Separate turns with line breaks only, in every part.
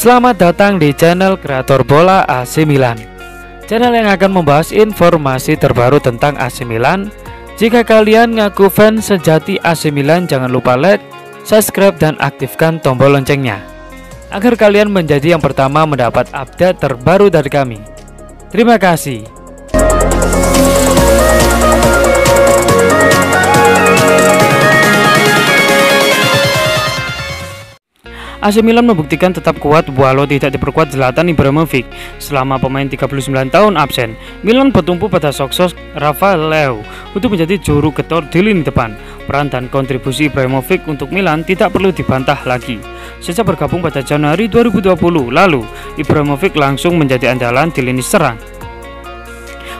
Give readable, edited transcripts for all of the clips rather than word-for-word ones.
Selamat datang di channel Kreator Bola AC Milan, channel yang akan membahas informasi terbaru tentang AC Milan. Jika kalian ngaku fans sejati AC Milan, jangan lupa like, subscribe, dan aktifkan tombol loncengnya agar kalian menjadi yang pertama mendapat update terbaru dari kami. Terima kasih. AC Milan membuktikan tetap kuat walau tidak diperkuat Zlatan Ibrahimovic. Selama pemain 39 tahun absen, Milan bertumpu pada sosok Rafael Leao untuk menjadi juru ketor di lini depan. Peran dan kontribusi Ibrahimovic untuk Milan tidak perlu dibantah lagi. Sejak bergabung pada Januari 2020 lalu, Ibrahimovic langsung menjadi andalan di lini serang.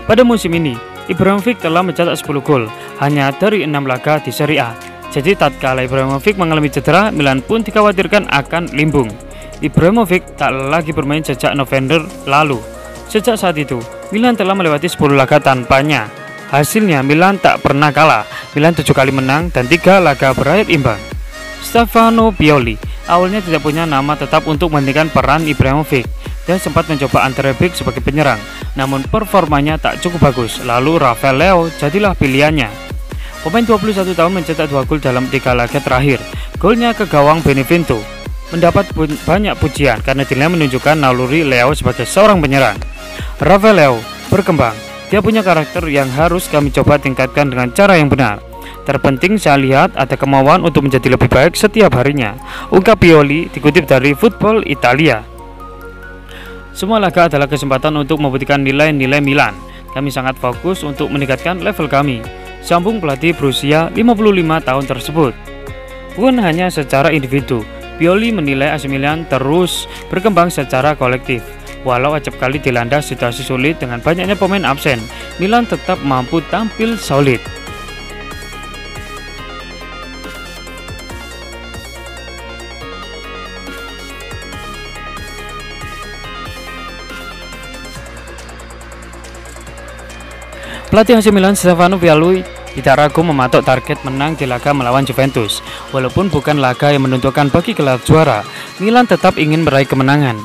Pada musim ini, Ibrahimovic telah mencetak 10 gol hanya dari 6 laga di Serie A. Jadi tatkala Ibrahimovic mengalami cedera, Milan pun dikhawatirkan akan limbung. Ibrahimovic tak lagi bermain sejak November lalu. Sejak saat itu, Milan telah melewati 10 laga tanpanya. Hasilnya Milan tak pernah kalah. Milan 7 kali menang dan 3 laga berakhir imbang. Stefano Pioli awalnya tidak punya nama tetap untuk menggantikan peran Ibrahimovic dan sempat mencoba Andre Bek sebagai penyerang. Namun performanya tak cukup bagus. Lalu Rafael Leao jadilah pilihannya. Pemain 21 tahun mencetak 2 gol dalam 3 laga terakhir. Golnya ke gawang Benevento mendapat banyak pujian karena dinilai menunjukkan naluri Leao sebagai seorang penyerang. Rafael Leao berkembang. Dia punya karakter yang harus kami coba tingkatkan dengan cara yang benar. Terpenting saya lihat ada kemauan untuk menjadi lebih baik setiap harinya, ungkap Pioli dikutip dari Football Italia. Semua laga adalah kesempatan untuk membuktikan nilai-nilai Milan. Kami sangat fokus untuk meningkatkan level kami, sambung pelatih berusia 55 tahun tersebut. Bukan hanya secara individu, Pioli menilai AC Milan terus berkembang secara kolektif. Walau acap kali dilanda situasi sulit dengan banyaknya pemain absen, Milan tetap mampu tampil solid. Pelatih AC Milan Stefano Pioli tidak ragu mematok target menang di laga melawan Juventus. Walaupun bukan laga yang menentukan bagi gelar juara, Milan tetap ingin meraih kemenangan.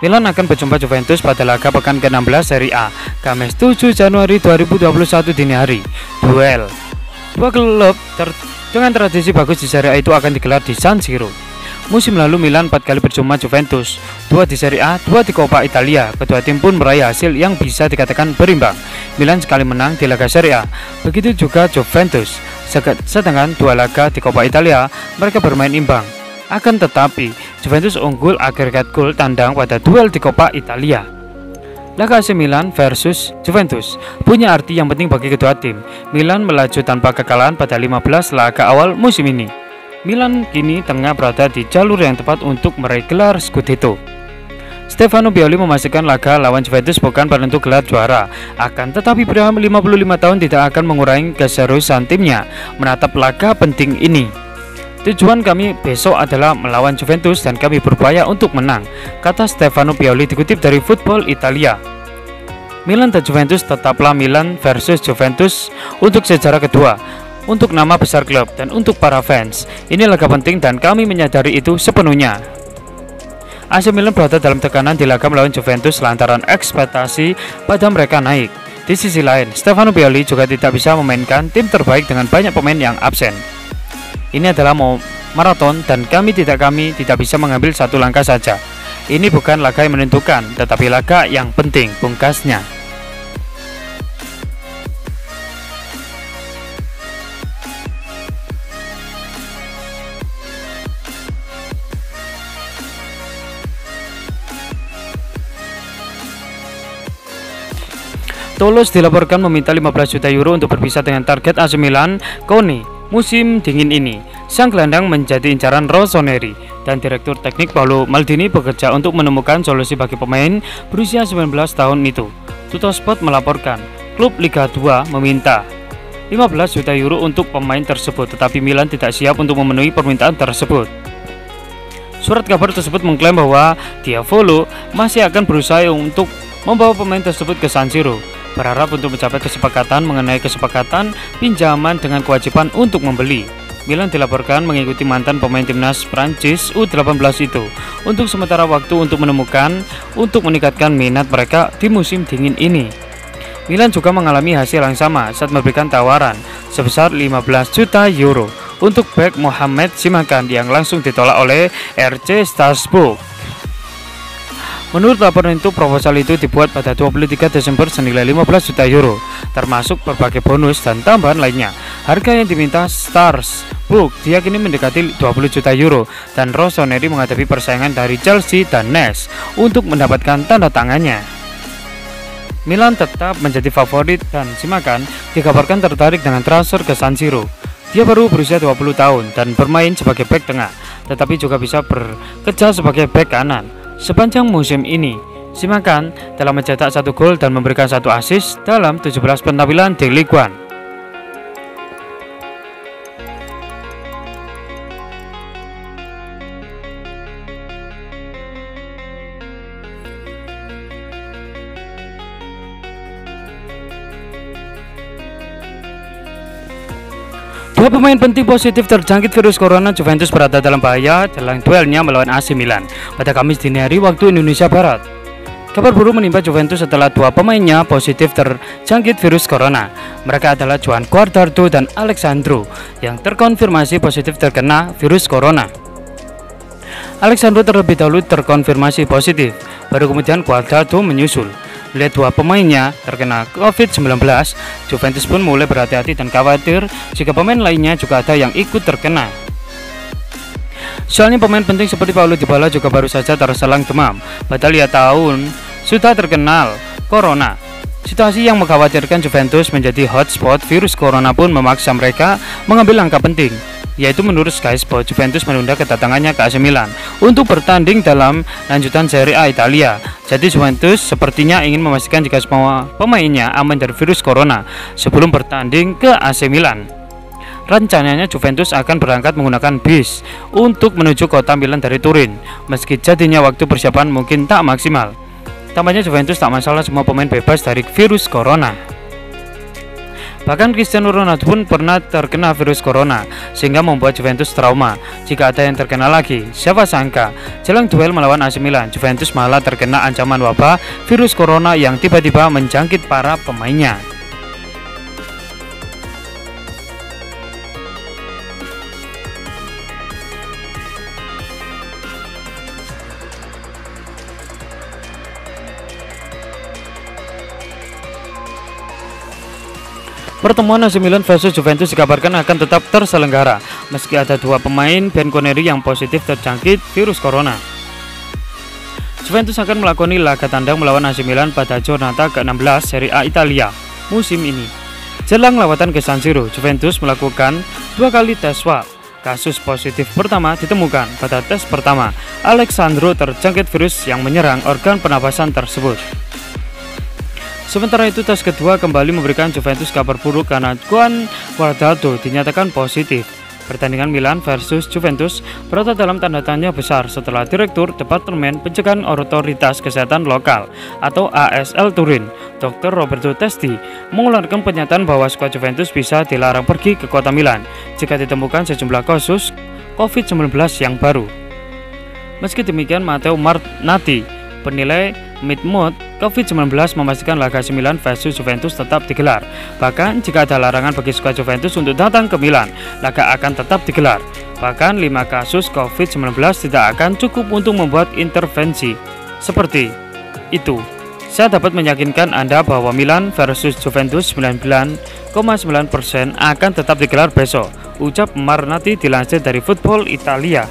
Milan akan berjumpa Juventus pada laga pekan ke-16 Serie A, Kamis 7 Januari 2021 dini hari. Duel dua klub dengan tradisi bagus di Serie A itu akan digelar di San Siro. Musim lalu Milan 4 kali berjumpa Juventus, 2 di Serie A, 2 di Coppa Italia. Kedua tim pun meraih hasil yang bisa dikatakan berimbang. Milan sekali menang di laga Serie A, begitu juga Juventus. Sedangkan 2 laga di Coppa Italia mereka bermain imbang. Akan tetapi Juventus unggul agregat gol tandang pada duel di Coppa Italia. Laga AC Milan versus Juventus punya arti yang penting bagi kedua tim. Milan melaju tanpa kekalahan pada 15 laga awal musim ini. Milan kini tengah berada di jalur yang tepat untuk meraih gelar Scudetto. Stefano Pioli memastikan laga lawan Juventus bukan penentu gelar juara. Akan tetapi pria 55 tahun tidak akan mengurangi keseriusan timnya menatap laga penting ini. Tujuan kami besok adalah melawan Juventus dan kami berupaya untuk menang, kata Stefano Pioli dikutip dari Football Italia. Milan dan Juventus tetaplah Milan versus Juventus untuk sejarah kedua, untuk nama besar klub dan untuk para fans. Ini laga penting dan kami menyadari itu sepenuhnya. AC Milan berada dalam tekanan di laga melawan Juventus lantaran ekspektasi pada mereka naik. Di sisi lain, Stefano Pioli juga tidak bisa memainkan tim terbaik dengan banyak pemain yang absen. Ini adalah maraton dan kami tidak bisa mengambil satu langkah saja. Ini bukan laga yang menentukan, tetapi laga yang penting, pungkasnya. Toulouse dilaporkan meminta 15 juta euro untuk berpisah dengan target AC Milan Kone musim dingin ini. Sang gelandang menjadi incaran Rossoneri dan Direktur Teknik Paolo Maldini bekerja untuk menemukan solusi bagi pemain berusia 19 tahun itu. Tuttosport melaporkan klub Liga 2 meminta 15 juta euro untuk pemain tersebut, tetapi Milan tidak siap untuk memenuhi permintaan tersebut. Surat kabar tersebut mengklaim bahwa Diavolo masih akan berusaha untuk membawa pemain tersebut ke San Siro, berharap untuk mencapai kesepakatan mengenai kesepakatan pinjaman dengan kewajiban untuk membeli. Milan dilaporkan mengikuti mantan pemain timnas Prancis U18 itu untuk sementara waktu untuk meningkatkan minat mereka di musim dingin ini. Milan juga mengalami hasil yang sama saat memberikan tawaran sebesar 15 juta euro untuk bek Mohamed Simakan yang langsung ditolak oleh RC Strasbourg. Menurut laporan itu, proposal itu dibuat pada 23 Desember senilai 15 juta euro, termasuk berbagai bonus dan tambahan lainnya. Harga yang diminta Strasbourg diyakini mendekati 20 juta euro dan Rossoneri menghadapi persaingan dari Chelsea dan Nice untuk mendapatkan tanda tangannya. Milan tetap menjadi favorit dan Simakan dikabarkan tertarik dengan transfer ke San Siro. Dia baru berusia 20 tahun dan bermain sebagai bek tengah, tetapi juga bisa bekerja sebagai bek kanan. Sepanjang musim ini, Simakan telah mencetak 1 gol dan memberikan 1 assist dalam 17 penampilan di Ligue 1. Dua pemain penting positif terjangkit virus corona Juventus berada dalam bahaya dalam duelnya melawan AC Milan pada Kamis dini hari waktu Indonesia Barat. Kabar buruk menimpa Juventus setelah dua pemainnya positif terjangkit virus corona. Mereka adalah Joan Guardado dan Alexandro yang terkonfirmasi positif terkena virus corona. Alexandro terlebih dahulu terkonfirmasi positif, baru kemudian Guardado menyusul. Melihat dua pemainnya terkena COVID-19, Juventus pun mulai berhati-hati dan khawatir jika pemain lainnya juga ada yang ikut terkena. Soalnya pemain penting seperti Paulo Dybala juga baru saja terserang demam, padahal ia tahun sudah terkenal corona. Situasi yang mengkhawatirkan Juventus menjadi hotspot virus corona pun memaksa mereka mengambil langkah penting, yaitu menurut Sky Sport, Juventus menunda kedatangannya ke AC Milan untuk bertanding dalam lanjutan Serie A Italia. Jadi Juventus sepertinya ingin memastikan jika semua pemainnya aman dari virus corona sebelum bertanding ke AC Milan. Rencananya Juventus akan berangkat menggunakan bis untuk menuju kota Milan dari Turin, meski jadinya waktu persiapan mungkin tak maksimal. Tampaknya Juventus tak masalah semua pemain bebas dari virus corona. Bahkan Cristiano Ronaldo pun pernah terkena virus corona, sehingga membuat Juventus trauma. Jika ada yang terkena lagi, siapa sangka jelang duel melawan AC Milan, Juventus malah terkena ancaman wabah virus corona yang tiba-tiba menjangkit para pemainnya. Pertemuan AC Milan versus Juventus dikabarkan akan tetap terselenggara meski ada dua pemain Bianconeri yang positif terjangkit virus corona. Juventus akan melakoni laga tandang melawan AC Milan pada Giornata ke-16 Serie A Italia musim ini. Jelang lawatan ke San Siro, Juventus melakukan 2 kali tes swab. Kasus positif pertama ditemukan pada tes pertama. Alexandro terjangkit virus yang menyerang organ pernapasan tersebut. Sementara itu, tes kedua kembali memberikan Juventus kabar buruk karena Joan Guardado dinyatakan positif. Pertandingan Milan versus Juventus berada dalam tanda tanya besar setelah Direktur Departemen Pencegahan Otoritas Kesehatan Lokal atau ASL Turin, Dr. Roberto Testi, mengeluarkan pernyataan bahwa skuad Juventus bisa dilarang pergi ke kota Milan jika ditemukan sejumlah kasus COVID-19 yang baru. Meski demikian, Matteo Martinati, penilai Midmod COVID-19, memastikan laga AC Milan versus Juventus tetap digelar. Bahkan jika ada larangan bagi skuad Juventus untuk datang ke Milan, laga akan tetap digelar. Bahkan 5 kasus COVID-19 tidak akan cukup untuk membuat intervensi seperti itu. Saya dapat meyakinkan Anda bahwa Milan versus Juventus 99,9% akan tetap digelar besok, ucap Martinati dilansir dari Football Italia.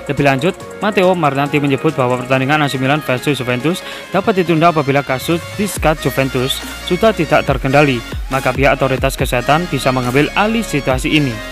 Lebih lanjut, Matteo Martinati menyebut bahwa pertandingan AC Milan versus Juventus dapat ditunda apabila kasus di skuad Juventus sudah tidak terkendali, maka pihak otoritas kesehatan bisa mengambil alih situasi ini.